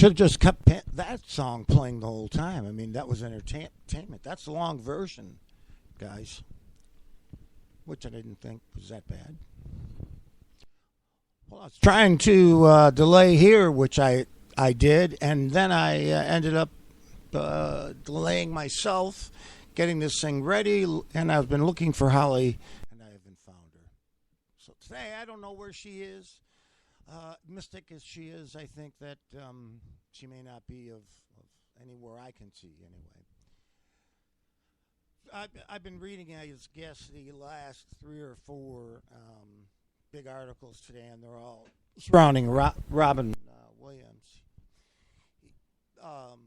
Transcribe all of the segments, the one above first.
Should have just kept that song playing the whole time. I mean, that was entertainment. That's the long version, guys, which I didn't think was that bad. Well, I was trying to delay here, which I did, and then I ended up delaying myself, getting this thing ready, and I've been looking for Holly, and I haven't found her. So today, I don't know where she is. Mystic as she is, I think that she may not be of anywhere I can see, anyway. I've been reading, I guess, the last 3 or 4 big articles today, and they're all surrounding Robin Williams. A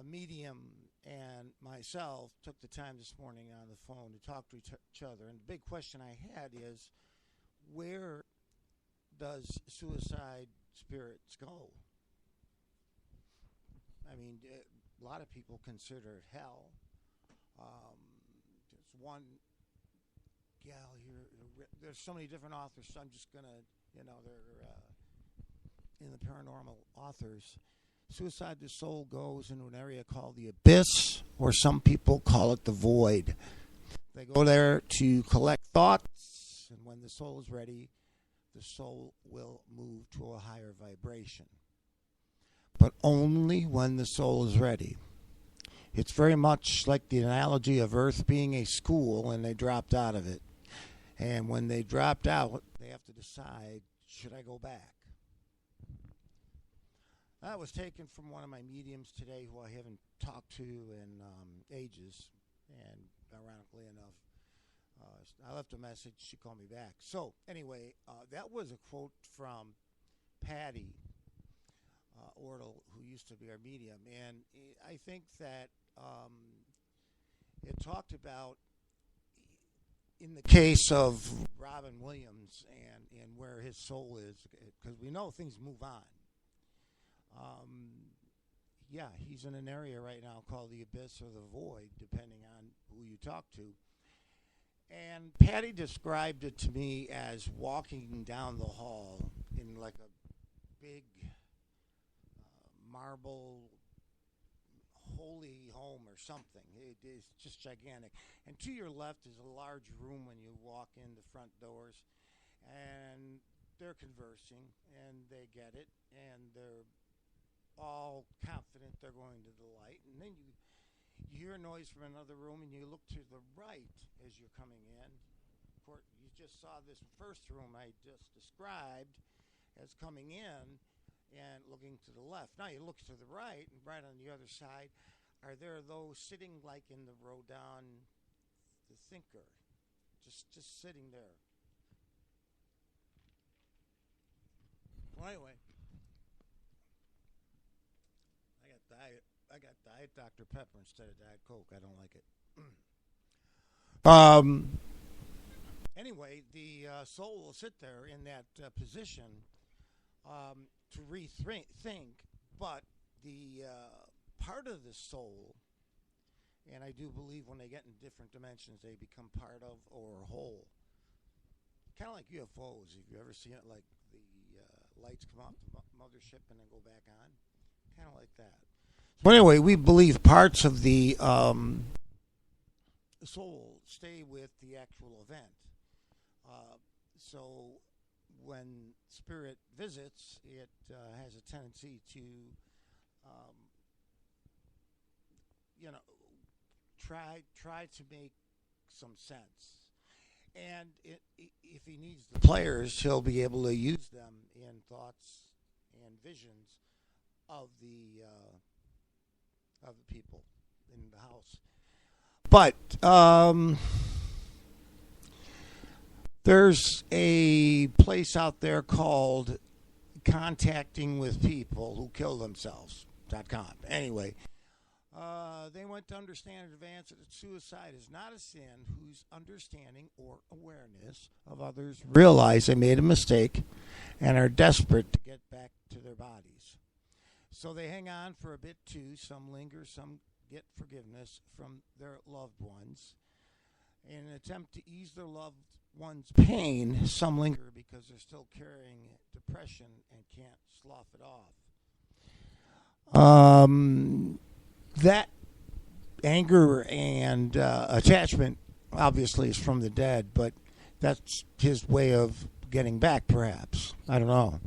medium and myself took the time this morning on the phone to talk to each other, and the big question I had is, where does suicide spirits go? I mean, a lot of people consider it hell. There's one gal here. There's so many different authors, so I'm just going to, they're in the paranormal authors. Suicide, the soul goes into an area called the abyss, or some people call it the void. They go there to collect thoughts, and when the soul is ready, the soul will move to a higher vibration. But only when the soul is ready. It's very much like the analogy of Earth being a school, and they dropped out of it. And when they dropped out, they have to decide, should I go back? That was taken from one of my mediums today who I haven't talked to in ages. And ironically enough, I left a message. She called me back. So anyway, that was a quote from Patty Ortle, who used to be our medium. And I think that it talked about, in the case of Robin Williams and where his soul is, because we know things move on. Yeah, he's in an area right now called the abyss or the void, depending on who you talk to. And Patty described it to me as walking down the hall in like a big marble holy home or something. It is just gigantic. And to your left is a large room when you walk in the front doors. And they're conversing, and they get it, and they're all confident they're going to the light. And then you hear a noise from another room, and you look to the right as you're coming in. Of course, you just saw this first room I just described as coming in and looking to the left. Now you look to the right, and right on the other side are there those sitting like in the row down the thinker, just sitting there. Well, anyway, I got Diet Dr. Pepper instead of Diet Coke. I don't like it. Anyway, the soul will sit there in that position to rethink, but the part of the soul, and I do believe when they get in different dimensions, they become part of or whole. Kind of like UFOs. If you ever seen it, like the lights come off the mothership and then go back on, kind of like that. So anyway, we believe parts of the soul stay with the actual event. So when spirit visits, it has a tendency to, try to make some sense. And if he needs the players, he'll be able to use them in thoughts and visions of the people in the house. But there's a place out there called Contacting with People Who Kill Themselves.com. Anyway, they went to understand in advance that suicide is not a sin whose understanding or awareness of others realize they made a mistake and are desperate to get back to their bodies. So they hang on for a bit too. Some linger, some get forgiveness from their loved ones. In an attempt to ease their loved one's pain, some linger because they're still carrying depression and can't slough it off. That anger and attachment obviously is from the dead, but that's his way of getting back, perhaps. I don't know.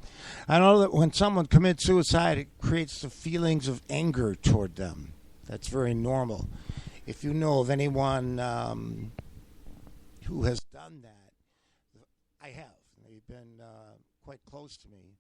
I know that when someone commits suicide, it creates the feelings of anger toward them. That's very normal. If you know of anyone who has done that, I have. They've been quite close to me.